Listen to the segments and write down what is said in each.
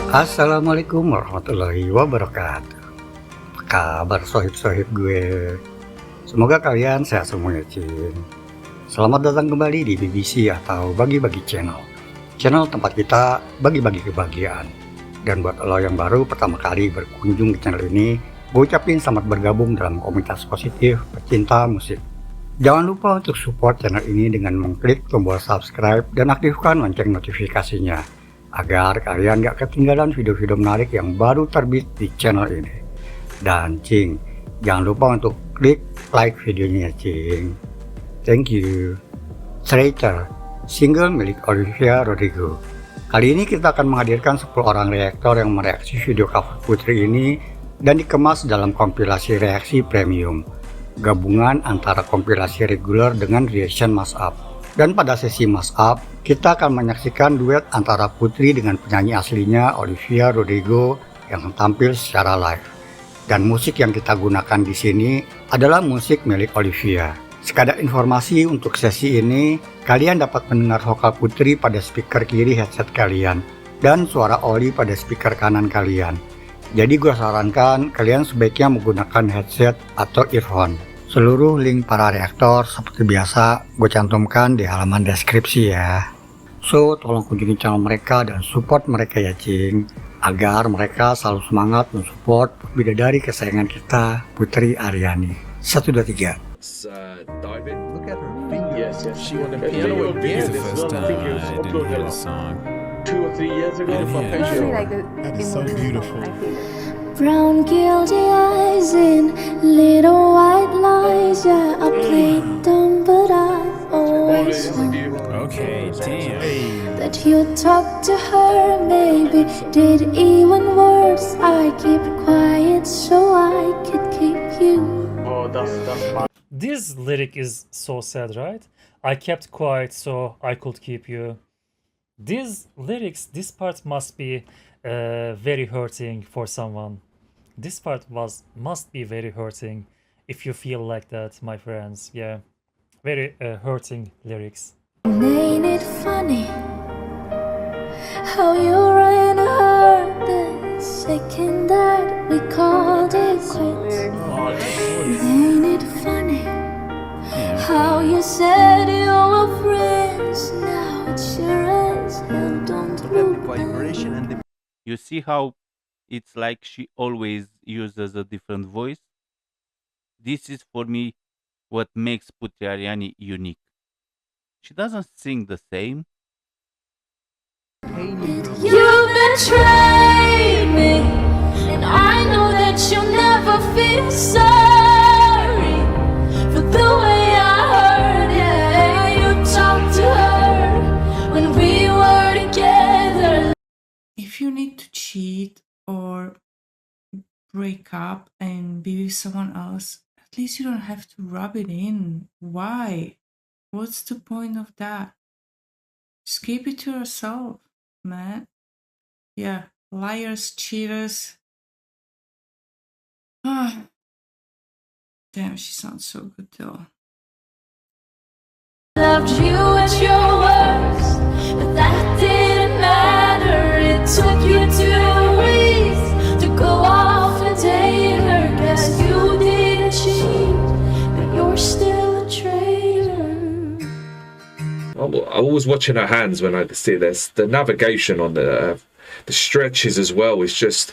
Assalamualaikum warahmatullahi wabarakatuh. Apa kabar sohib-sohib gue? Semoga kalian sehat semuanya, Cin. Selamat datang kembali di BBC atau Bagi-Bagi Channel. Channel tempat kita bagi-bagi kebahagiaan. Dan buat lo yang baru pertama kali berkunjung ke channel ini, gue ucapin selamat bergabung dalam komunitas positif pecinta musik. Jangan lupa untuk support channel ini dengan mengklik tombol subscribe dan aktifkan lonceng notifikasinya, agar kalian gak ketinggalan video-video menarik yang baru terbit di channel ini. Dan Cing, jangan lupa untuk klik like videonya, Cing. Thank you. Traitor, single milik Olivia Rodrigo. Kali ini kita akan menghadirkan 10 orang reaktor yang mereaksi video cover Putri ini dan dikemas dalam kompilasi reaksi premium, gabungan antara kompilasi reguler dengan reaction mashup. Dan pada sesi mashup, kita akan menyaksikan duet antara Putri dengan penyanyi aslinya Olivia Rodrigo yang tampil secara live. Dan musik yang kita gunakan di sini adalah musik milik Olivia. Sekadar informasi untuk sesi ini, kalian dapat mendengar vokal Putri pada speaker kiri headset kalian dan suara Oli pada speaker kanan kalian. Jadi gue sarankan kalian sebaiknya menggunakan headset atau earphone. Seluruh link para reaktor seperti biasa gue cantumkan di halaman deskripsi ya. So, tolong kunjungi channel mereka dan support mereka ya, Cing, agar mereka selalu semangat mensupport bidadari kesayangan kita, Putri Aryani. 1, 2, 3. Look at her fingers. Yes. She on the piano again. It's the first time I didn't hear the song. 2 or 3 years ago from Yeah. It's Peugeot. like the That is so emotional beautiful. song, I feel it. Brown guilty eyes and little white lies. Yeah, I played dumb, but I always knew Okay, damn. that you talked to her. Maybe did even worse. I keep quiet so I could keep you. Oh, that's my. This lyric is so sad, right? I kept quiet so I could keep you. These lyrics, this part must be very hurting for someone. This part must be very hurting if you feel like that, my friends. Yeah, very hurting lyrics. Ain't it funny how you ran her the second that we called it quits? Ain't it funny how you said you were friends? Now it's your ends and don't look back. Vibration and the You see how it's like she always uses a different voice? This is for me what makes Putri Aryani unique. She doesn't sing the same. You betrayed me, and I know that you'll never feel sorry for the way I heard it. You talked to her when we were together. If you need to cheat or break up and be with someone else, at least you don't have to rub it in. Why? What's the point of that? Just keep it to yourself, man. Yeah, liars, cheaters. Ah, damn, she sounds so good though. Loved you at your worst, but that didn't matter. It took you 2 weeks to go off and date her. Guess you didn't cheat, but you're still a traitor. I was watching her hands when I see this. The navigation on the stretches as well is just,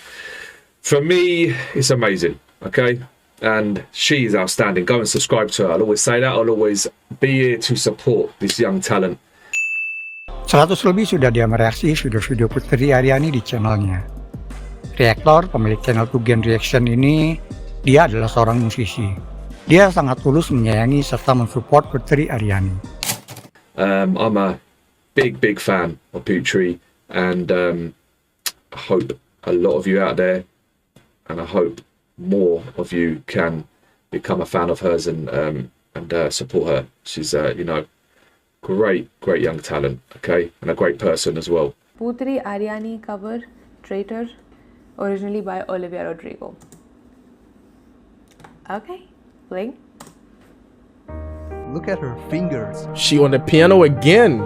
for me, it's amazing. Okay, and she is outstanding. Go and subscribe to her. I'll always say that. I'll always be here to support this young talent. 100 lebih sudah dia mereaksi video-video Putri Aryani di channelnya. Reaktor, pemilik channel Tugen Reaction ini, dia adalah seorang musisi. Dia sangat tulus menyayangi serta mensupport Putri Aryani. I'm a big fan of Putri, and I hope a lot of you out there, and I hope more of you can become a fan of hers and support her. She's great young talent, okay, and a great person as well. Putri Aryani cover, Traitor, originally by Olivia Rodrigo. Okay, playing. Look at her fingers. She on the piano again.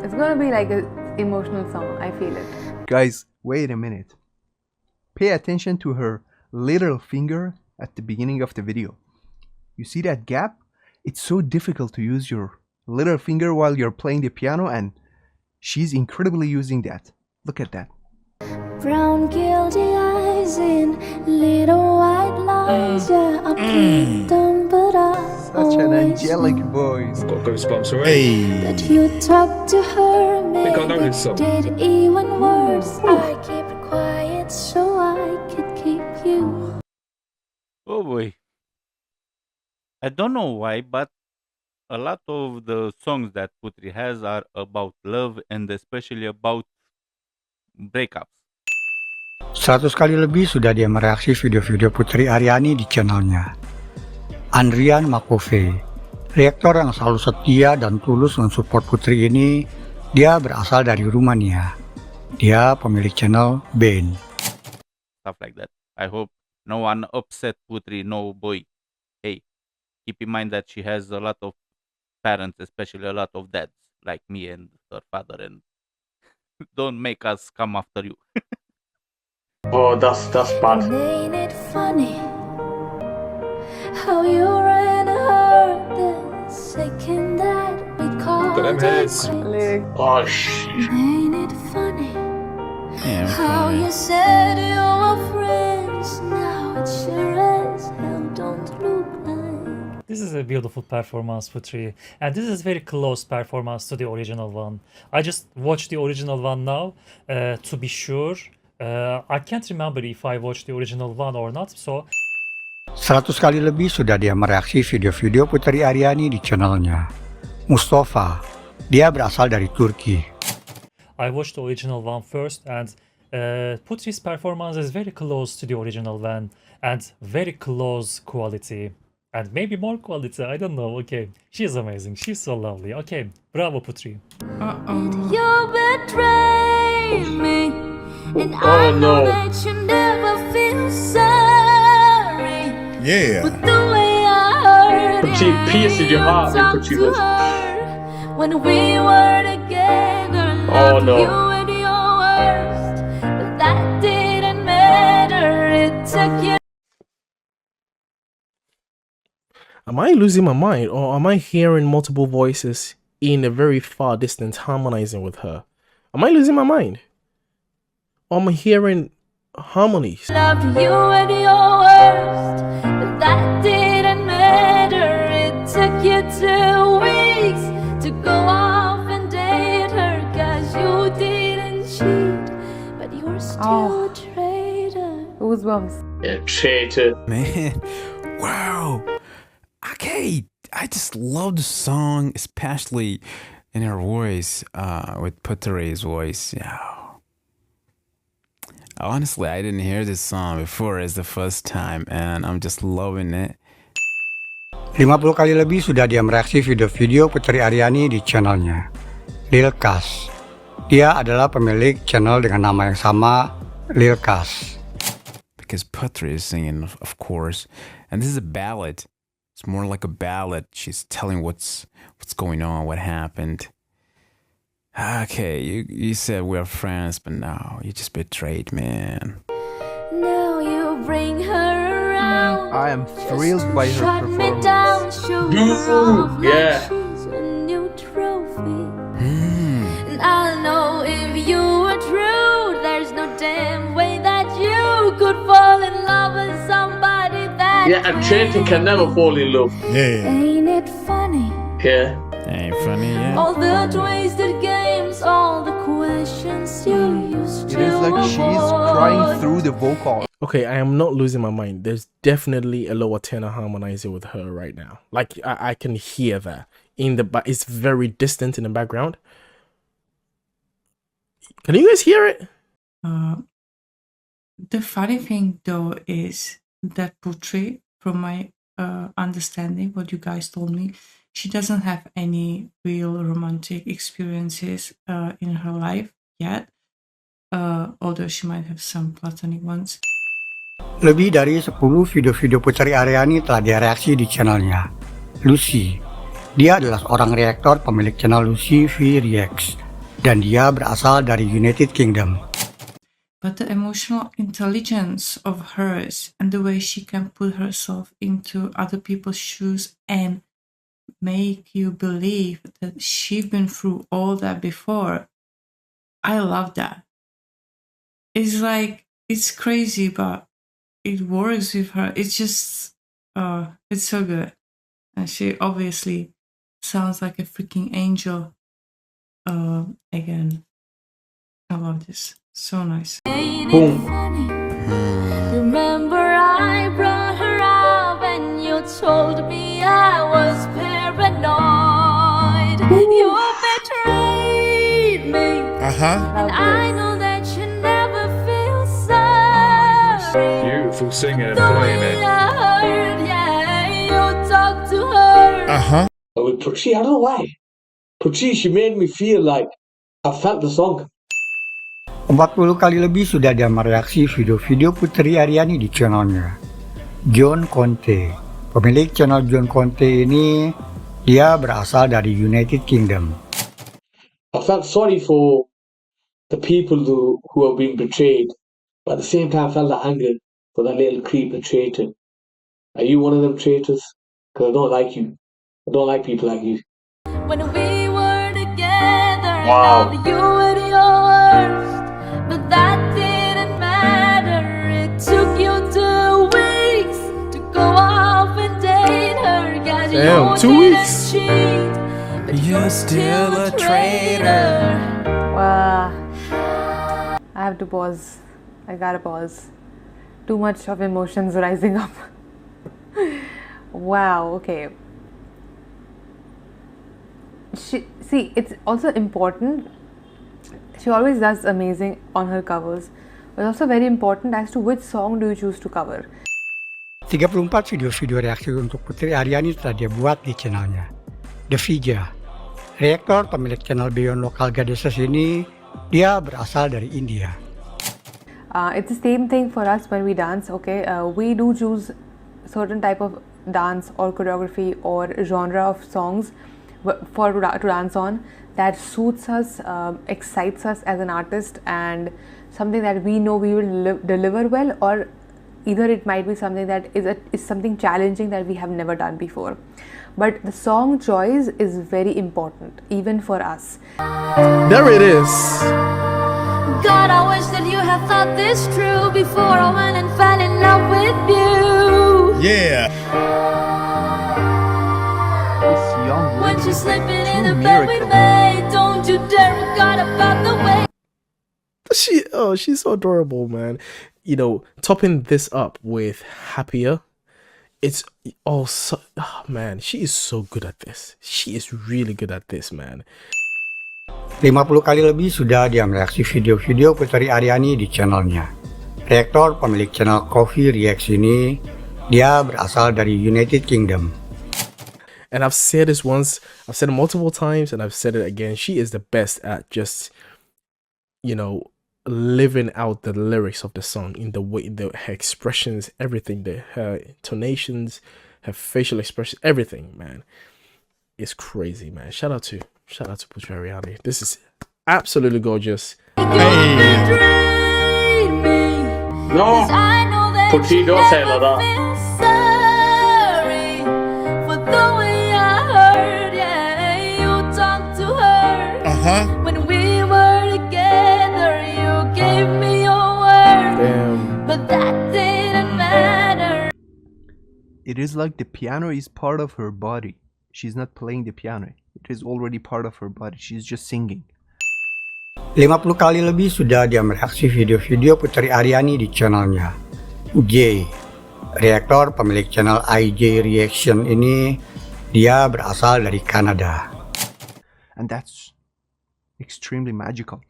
It's gonna be like a emotional song. I feel it. Guys, wait a minute. Pay attention to her little finger at the beginning of the video. You see that gap? It's so difficult to use your little finger while you're playing the piano, and she's incredibly using that. Look at that. Brown guilty eyes in little white lines. Yeah, I put them, but I Such an always angelic knew voice. Got goosebumps already. that you talk to her. think I know Maybe this song. did even worse. I keep quiet so I could keep you. Oh boy. I don't know why, but a lot of the songs that Putri has are about love and especially about breakups. 100 kali lebih sudah dia mereaksi video-video Putri Aryani di channelnya. Andrian Makove, reaktor yang selalu setia dan tulus mensupport Putri ini, dia berasal dari Rumania. Dia pemilik channel Bane. Stuff like that. I hope no one upset Putri, no boy. Hey, keep in mind that she has a lot of parents, especially a lot of dads, like me and her father, and don't make us come after you. Oh, that's bad. And ain't it funny how you ran her the second that we called them it hairs. quits? Oh, Ain't it funny Yeah, how you said you were friends? Now it sure as hell don't look like. This is a beautiful performance, Putri, and this is very close performance to the original one. I just watched the original one now to be sure. I can't remember if I watched the original one or not, so 100 kali lebih sudah dia mereaksi video-video Putri Aryani di channelnya. Mustafa, dia berasal dari Turki. I watched the original one first, and Putri's performance is very close to the original one, and very close quality, and maybe more quality, I don't know. Okay, she's amazing, she's so lovely. Okay, bravo Putri. You betrayed me, and Oh, I know no. that you never feel sorry. Yeah. But the way I heard Putri it, pierces your heart, talked Putri to was- her when we were together. Oh, loved no. you at your worst, but that didn't matter. It took you. Am I losing my mind, or am I hearing multiple voices in a very far distance harmonizing with her? Am I losing my mind? Or am I hearing harmonies? Loved you at your worst, but that didn't matter. It took you 2 weeks to go off and date her, 'cause you didn't cheat, but you're still a traitor. Goosebumps. Yeah, traitor. Man, wow. Okay, I just love the song, especially in her voice, with Putri's voice. Yeah. Honestly, I didn't hear this song before. It's the first time, and I'm just loving it. 50 kali lebih sudah dia mereaksi video-video Putri Aryani di channelnya. Lil Kas, dia adalah pemilik channel dengan nama yang sama, Lil Kas. Because Putri is singing, of course, and this is a ballad. It's more like a ballad. She's telling what's going on, what happened. Okay, you said we're friends, but no, you just betrayed, man. Now you bring her around. I am thrilled by her Shut me down, performance. show Dude, her off like yeah. she's a new trophy. Hmm. And I know if you were true, there's no damn way that you could fall in love with somebody that Yeah, a traitor can never fall in love. Yeah. Ain't it funny? Yeah. Ain't funny, yeah? All the twisted games, all the questions you used It to is like she's crying avoid. through the vocal. Okay, I am not losing my mind. There's definitely a lower tenor harmonizing with her right now. Like I can hear that in the but it's very distant in the background. Can you guys hear it? The funny thing though is that Putri, from my understanding, what you guys told me, she doesn't have any real romantic experiences in her life yet, although she might have some platonic ones. Lebih dari 10 video-video Putri Aryani telah dia reaksi di channelnya. Lucy, dia adalah seorang reaktor pemilik channel Lucy V Reacts. dan dia berasal dari United Kingdom. But the emotional intelligence of hers and the way she can put herself into other people's shoes and make you believe that she's been through all that before, I love that. It's like, it's crazy, but it works with her. It's just, it's so good. And she obviously sounds like a freaking angel. Again, I love this. So nice. Boom. Remember I brought her up and you told me I was paranoid. You betrayed me. And I know that you never feel sorry. Beautiful singing and The playing way it. I heard, yeah, you talk to her. With Pucci, I don't know why. Pucci, she made me feel like I felt the song. 40 kali lebih sudah dia mereaksi video-video Putri Aryani di channelnya. John Conte, pemilik channel John Conte ini, dia berasal dari United Kingdom. I felt sorry for the people who have been betrayed, but at the same time I felt the anger for that little creep and traitor. Are you one of them traitors? Because I don't like you. I don't like people like you. When we were together, Wow. loved you at your worst, but that didn't matter. It took you 2 weeks to go off and date her. Guess Damn, you 2 didn't weeks? cheat, but you're still a traitor. I have to pause. I gotta pause. Too much of emotions rising up. Wow, okay. See, it's also important. She always does amazing on her covers, but also very important as to which song do you choose to cover. 34 video-video reaksi untuk Putri Aryani telah dia buat di channelnya. Devija, reaktor pemilik channel Beyond Local Goddesses ini, dia berasal dari India. It's the same thing for us when we dance, okay? We do choose certain type of dance or choreography or genre of songs to dance on that suits us, excites us as an artist, and something that we know we will deliver well, or either it might be something that is something challenging that we have never done before. But the song choice is very important, even for us. There it is. God, I wish that you had thought this through before I went and fell in love with you. This young When lady you're is like sleeping a in the true bed with miracle. me, don't you dare forget about the way. She's so adorable, man. You know, topping this up with Happier, it's also, oh man, she is so good at this. She is really good at this, man. 50 kali lebih sudah dia mereaksi video-video Putri Aryani di channelnya. Reaktor pemilik channel Coffee Reacts ini, dia berasal dari United Kingdom. And I've said this once, I've said it multiple times, and I've said it again. She is the best at just, you know, living out the lyrics of the song in the way, her expressions, everything, her intonations, her facial expression, everything, man. It's crazy, man. Shout out to Putri Aryani. This is absolutely gorgeous. No, Pucci, don't say it like that. Sorry for the way I heard, yeah, you talked to her. When we were together, you gave me your word, Damn. but that didn't matter. It is like the piano is part of her body. She's not playing the piano. It is already part of her body. She's just singing. 50 kali lebih sudah dia mereaksi video-video Putri Aryani di channelnya. J, reaktor pemilik channel IJ Reaction ini, dia berasal dari Kanada. And that's extremely magical.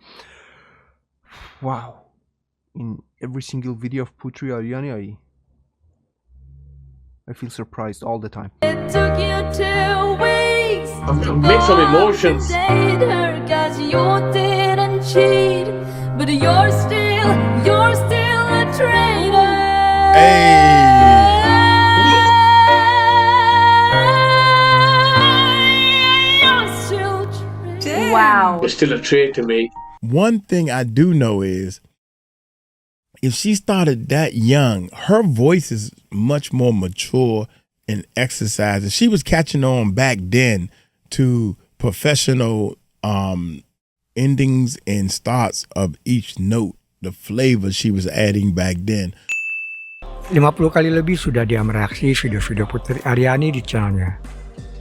Wow. In every single video of Putri Aryani, I feel surprised all the time. It took you 2 weeks A to mix go of off emotions. and date her, 'cause you didn't cheat, but you're still a traitor. You're still a traitor. Wow. You're still a traitor, mate. One thing I do know is if she started that young, her voice is much more mature and exercised. She was catching on back then to professional endings and starts of each note, the flavor she was adding back then. 50 kali lebih sudah dia mereaksi video-video Putri Aryani di channelnya.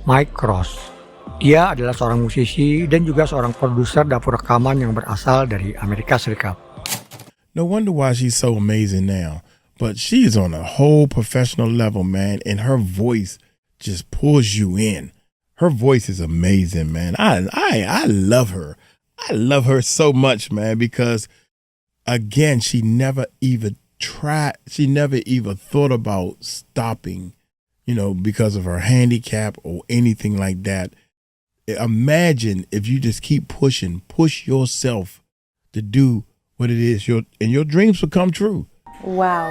Mike Cross. Dia adalah seorang musisi dan juga seorang produser dapur rekaman yang berasal dari Amerika Serikat. No wonder why she's so amazing now. But she's on a whole professional level, man, and her voice just pulls you in. Her voice is amazing, man. I love her. I love her so much, man, because again, she never even thought about stopping, because of her handicap or anything like that. Imagine if you just keep push yourself to do what it is, and your dreams will come true. Wow.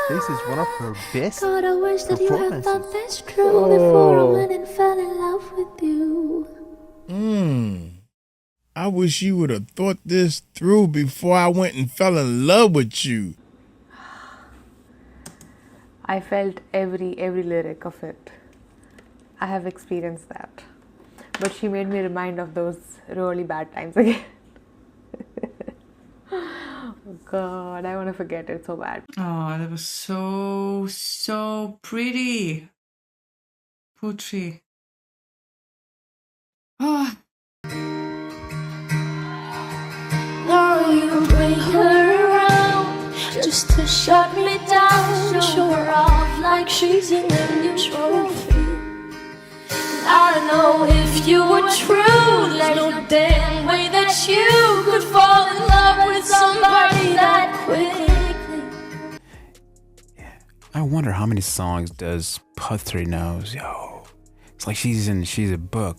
This is one of her best God, I wish that you had performances. thought this true before I went and fell in love with you. I wish you would have thought this through before I went and fell in love with you. I felt every lyric of it. I have experienced that. But she made me remind of those really bad times again. God, I want to forget it so bad. Oh, that was so pretty. Putri. Oh. Now you bring her around just to shut me down, show her off like she's a new trophy. I don't know if you were true. There's no damn way that you could fall in love with somebody that quickly. I wonder how many songs does Putri knows. Yo, it's like she's a book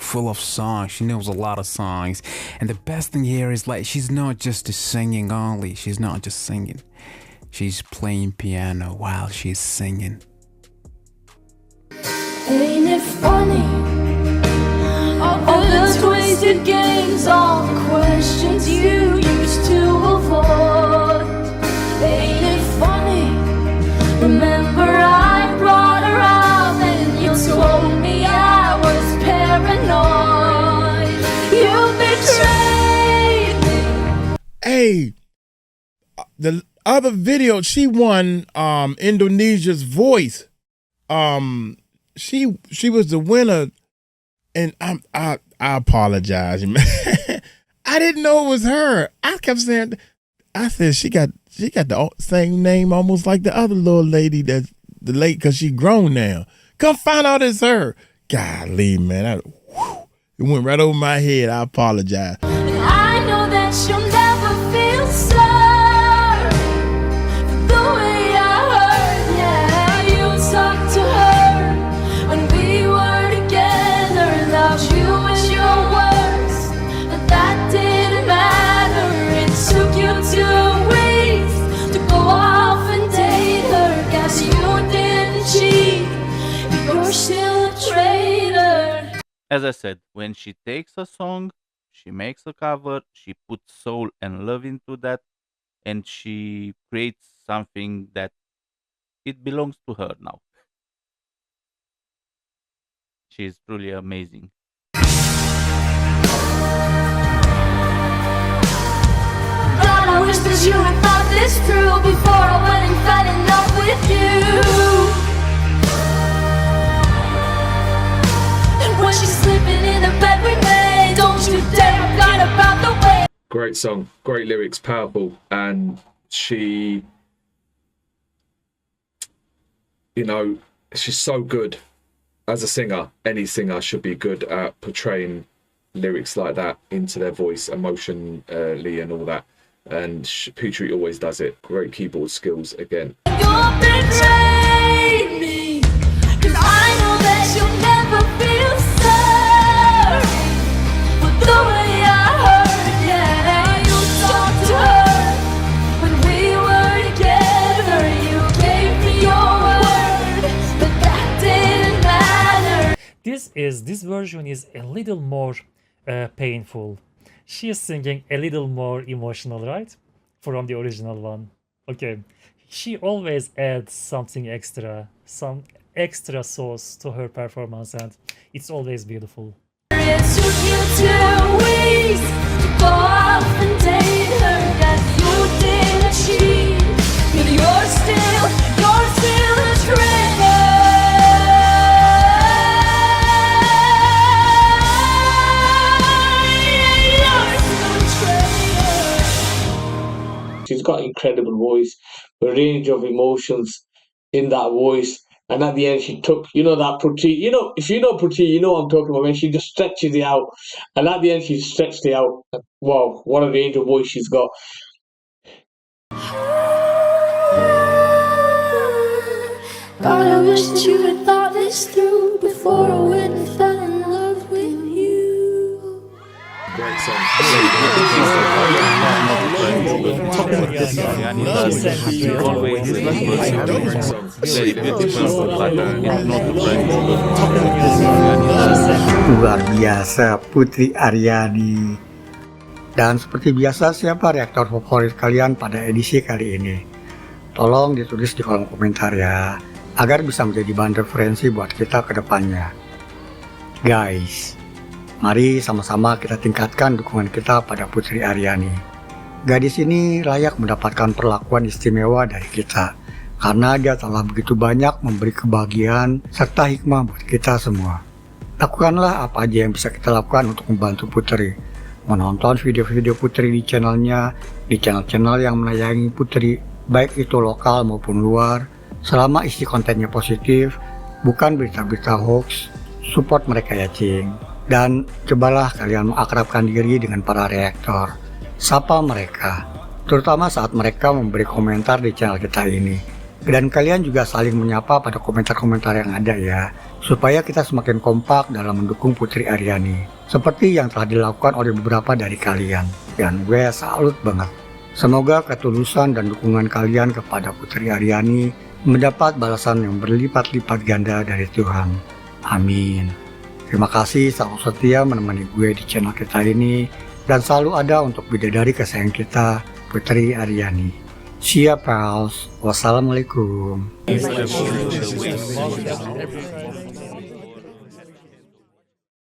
full of songs. She knows a lot of songs, and the best thing here is like she's not just singing only. She's not just singing. She's playing piano while she's singing. Ain't it funny? All the twisted games, all the questions you used to avoid. Ain't it funny? Remember I brought her out and you told me I was paranoid. You betrayed me. Hey, the other video, she won Indonesia's Voice. She was the winner, and I apologize, man. I didn't know it was her. I kept saying, I said she got the same name almost like the other little lady that's the late because she grown now. Come find out it's her. Golly, man, it went right over my head. I apologize. And I know that you'll never feel sorry for the way I hurt. Yeah, you talked to her when we were together, loved you as your worst, but that didn't matter. It took you 2 weeks to go off and date her. Guess you didn't cheat, you're still a traitor. As I said, when she takes a song, she makes a cover, she puts soul and love into that, and she creates something that it belongs to her now. She is truly amazing. God, I wish that you had thought this through before I went and fell in love with you. And when she's sleeping in the bed with me, don't you dare forget about the way. Great song, great lyrics, powerful, and she, she's so good as a singer. Any singer should be good at portraying lyrics like that into their voice emotionally and all that, and Putri always does it. Great keyboard skills again. You betrayed me, 'cause I know that you'll never feel sorry for the way I hurt. Yeah, you talked to her when we were together. You gave me your word, but that didn't matter. This this version is a little more painful. She is singing a little more emotional, right? From the original one. Okay. She always adds something extra, some extra sauce to her performance, and it's always beautiful. It took you 2 weeks to go off and date her that you didn't cheat, but you're still a traitor. You're still a traitor. She's got incredible voice, a range of emotions in that voice. And at the end, she took, that Pruthi, if you know Pruthi, you know what I'm talking about, when she just stretches it out. And at the end, she stretched it out. Wow, what a range of voice she's got. God, I wish that you had thought this through before I went and fell in love with you. Great song. Luar biasa Putri Aryani. Dan seperti biasa, siapa reaktor favorit kalian pada edisi kali ini? Tolong ditulis di kolom komentar ya, agar bisa menjadi bahan referensi buat kita ke depannya. Guys, mari sama-sama kita tingkatkan dukungan kita pada Putri Aryani. Gadis ini layak mendapatkan perlakuan istimewa dari kita, karena dia telah begitu banyak memberi kebahagiaan serta hikmah buat kita semua. Lakukanlah apa aja yang bisa kita lakukan untuk membantu Putri. Menonton video-video Putri di channelnya, di channel-channel yang menayangi Putri, baik itu lokal maupun luar, selama isi kontennya positif, bukan berita-berita hoax. Support mereka ya cing. Dan cobalah kalian mengakrabkan diri dengan para reaktor. Sapa mereka, terutama saat mereka memberi komentar di channel kita ini. Dan kalian juga saling menyapa pada komentar-komentar yang ada ya, supaya kita semakin kompak dalam mendukung Putri Aryani, seperti yang telah dilakukan oleh beberapa dari kalian. Dan gue salut banget. Semoga ketulusan dan dukungan kalian kepada Putri Aryani mendapat balasan yang berlipat-lipat ganda dari Tuhan. Amin. Terima kasih selalu setia menemani gue di channel kita ini, dan selalu ada untuk bidadari kesayangan kita, Putri Aryani. Siap, pals. Wassalamualaikum.